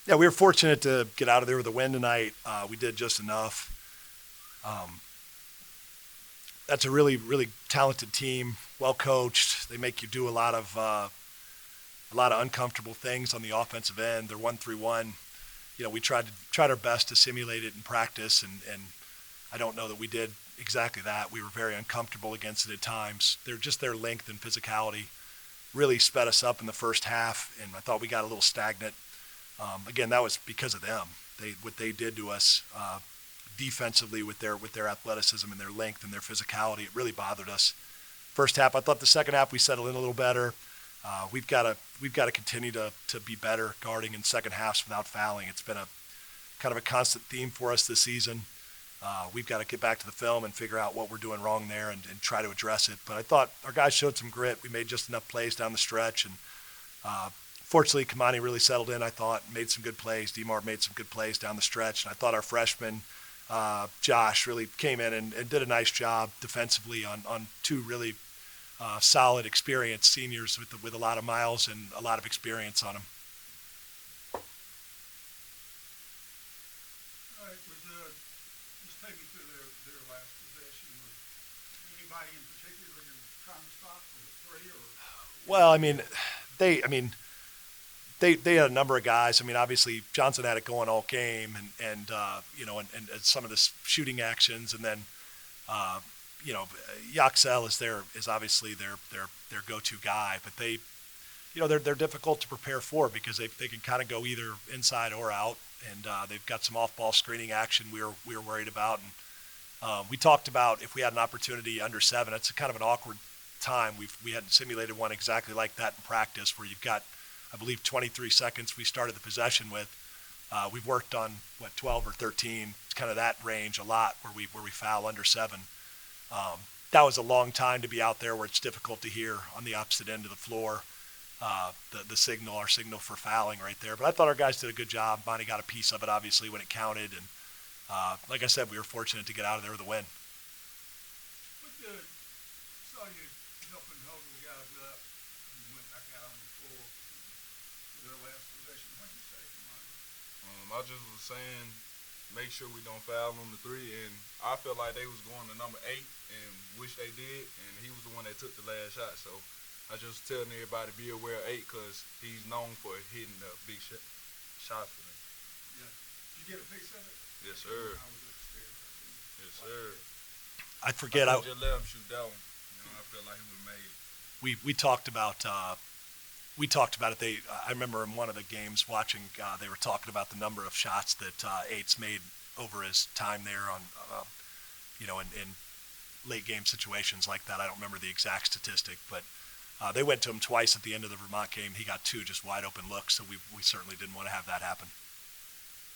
Yeah, we were fortunate to get out of there with a win tonight. We did just enough. Um, that's a really, really talented team, well coached. They make you do a lot of uncomfortable things on the offensive end. They're 1-3-1. We tried our best to simulate it in practice, and I don't know that we did exactly that. We were very uncomfortable against it at times. Their length and physicality really sped us up in the first half, and I thought we got a little stagnant. Again, that was because of them. What they did to us defensively with their athleticism and their length and their physicality, it really bothered us. First half, I thought the second half we settled in a little better. We've got to continue to be better guarding in second halves without fouling. It's been a kind of a constant theme for us this season. We've got to get back to the film and figure out what we're doing wrong there and try to address it. But I thought our guys showed some grit. We made just enough plays down the stretch, and fortunately, Kimani really settled in, I thought, made some good plays. DeMar made some good plays down the stretch, and I thought our freshman, Josh, really came in and did a nice job defensively on two really solid, experienced seniors with a lot of miles and a lot of experience on them. All right, just take me through their last possession. Was anybody in particular you're trying to stop, or three, or Well, they, I mean, they had a number of guys. Obviously Johnson had it going all game, and some of the shooting actions, and then uh, Yaxel is obviously their go-to guy, but they're difficult to prepare for because they can kind of go either inside or out, and they've got some off-ball screening action we were worried about, and we talked about if we had an opportunity under seven. It's kind of an awkward time. We hadn't simulated one exactly like that in practice, where you've got, I believe, 23 seconds we started the possession with. We've worked on 12 or 13. It's kind of that range a lot where we foul under seven. That was a long time to be out there where it's difficult to hear on the opposite end of the floor the signal, our signal for fouling right there. But I thought our guys did a good job. Bonnie got a piece of it, obviously, when it counted. And like I said, we were fortunate to get out of there with a win. what the saw you helping hold the guys up and went back out on the floor for their last possession? What'd you say, Kimani? I just was saying, make sure we don't foul on the three, and I felt like they was going to number 8, and wish they did, and he was the one that took the last shot. So I just telling everybody be aware of 8 because he's known for hitting the big shots for them. Yeah. Did you get a piece of it? Yes, sir. I was upstairs. I couldn't Yes, quite sir. see it. I I forget. could just let him shoot that one. I felt like he would have made it. We talked about it. I remember in one of the games watching. They were talking about the number of shots that Eights made over his time there on, in late game situations like that. I don't remember the exact statistic, but they went to him twice at the end of the Vermont game. He got 2 just wide open looks, so we certainly didn't want to have that happen.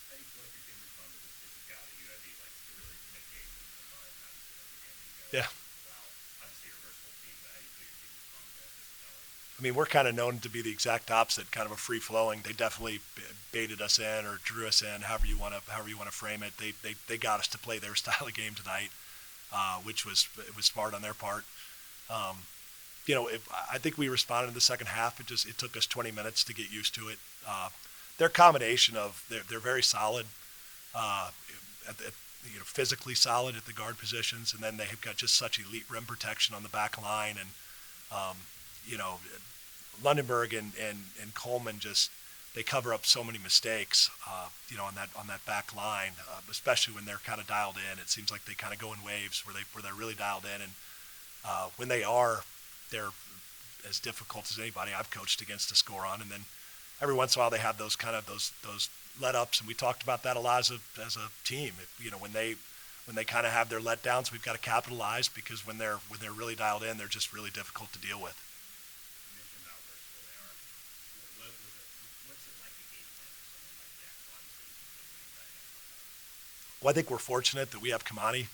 How do you feel like your team responded to this physicality? UAB likes to really make games in the mud, and obviously every game you go, Yeah. wow, obviously you're a versatile team, but how do you feel your team responded to that physicality? We're kind of known to be the exact opposite, kind of a free flowing. They definitely baited us in or drew us in, however you want to frame it. They got us to play their style of game tonight, which was smart on their part. I think we responded in the second half. It took us 20 minutes to get used to it. Their combination of they're very solid, at physically solid at the guard positions, and then they've got just such elite rim protection on the back line, and you know, Lundenberg and Coleman just they cover up so many mistakes, on that back line, especially when they're kind of dialed in. It seems like they kind of go in waves where they're really dialed in, and when they're as difficult as anybody I've coached against to score on. And then every once in a while they have those let ups, and we talked about that a lot as a team. When they kind of have their letdowns, we've got to capitalize, because when they're really dialed in, they're just really difficult to deal with. You mentioned how versatile they are. What's it like a game plan for someone like Jack? Well, obviously, he's been winning tight ends all time. Well, I think we're fortunate that we have Kimani,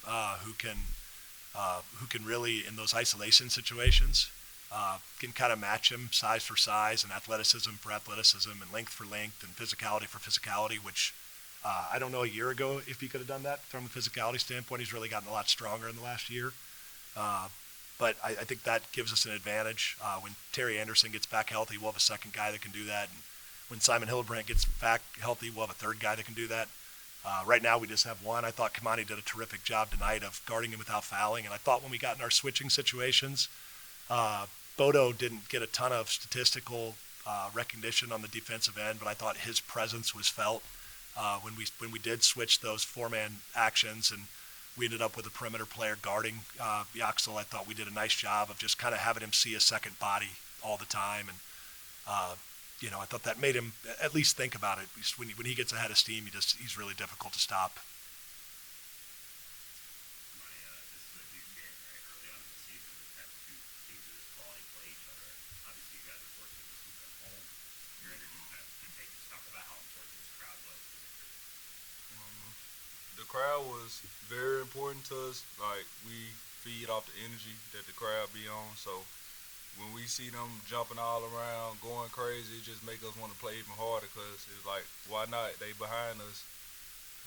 who can really, in those isolation situations, can kind of match him size for size and athleticism for athleticism and length for length and physicality for physicality, which I don't know a year ago if he could have done that from a physicality standpoint. He's really gotten a lot stronger in the last year. But I think that gives us an advantage. When Terry Anderson gets back healthy, we'll have a second guy that can do that. And when Simon Hillebrand gets back healthy, we'll have a third guy that can do that. Right now we just have one. I thought Kimani did a terrific job tonight of guarding him without fouling, and I thought when we got in our switching situations, Bodo didn't get a ton of statistical recognition on the defensive end, but I thought his presence was felt when we did switch those four-man actions, and we ended up with a perimeter player guarding Yaxel. I thought we did a nice job of just kind of having him see a second body all the time, and I thought that made him at least think about it. Just when he gets ahead of steam, he's really difficult to stop. This is a huge game, right? Early on in the season, we've had two teams of this quality play each other. Obviously, you guys are fortunate to see them home. Your energy kind of contagious. Talk about how important this crowd was to the group. The crowd was very important to us. Like, we feed off the energy that the crowd be on. So when we see them jumping all around, going crazy, it just make us want to play even harder, because it's like, why not? They behind us.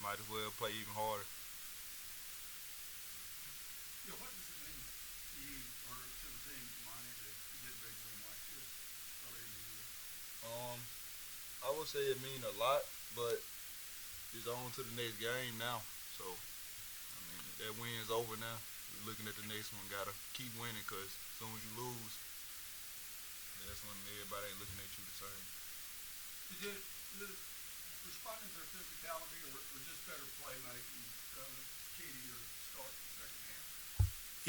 Might as well play even harder. Yeah, what does it mean to you or to the team, Kimani, to get a big win like this early in the year? I would say it mean a lot, but it's on to the next game now. So, I mean, that win's over now. We're looking at the next one. Gotta keep winning, because as soon as you lose, that's when everybody ain't looking at you the same. Did you respond to their physicality or just better playmaking key to your start in the second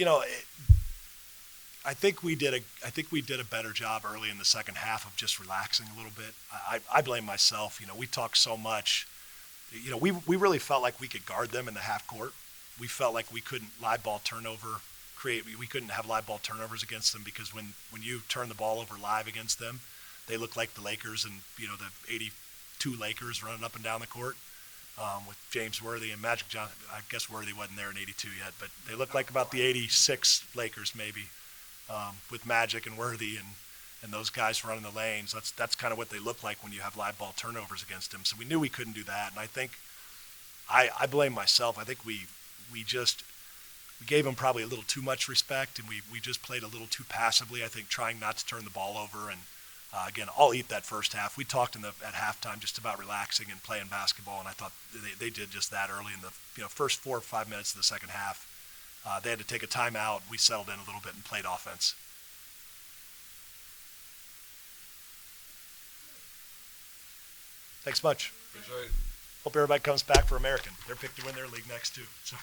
half? I think we did a better job early in the second half of just relaxing a little bit. I blame myself. We talked so much. We really felt like we could guard them in the half court. We felt like we couldn't live ball turnover we couldn't have live ball turnovers against them, because when you turn the ball over live against them, they look like the Lakers and the 82 Lakers running up and down the court with James Worthy and Magic Johnson. I guess Worthy wasn't there in 82 yet, but they look like about the 86 Lakers maybe with Magic and Worthy and those guys running the lanes. That's kind of what they look like when you have live ball turnovers against them. So we knew we couldn't do that, and I think I blame myself. I think we gave them probably a little too much respect, and we just played a little too passively, I think, trying not to turn the ball over. And again, I'll eat that first half. We talked at halftime just about relaxing and playing basketball, and I thought they did just that early in the first 4 or 5 minutes of the second half. They had to take a timeout. We settled in a little bit and played offense. Thanks much. Appreciate it. Hope everybody comes back for American. They're picked to win their league next too. So.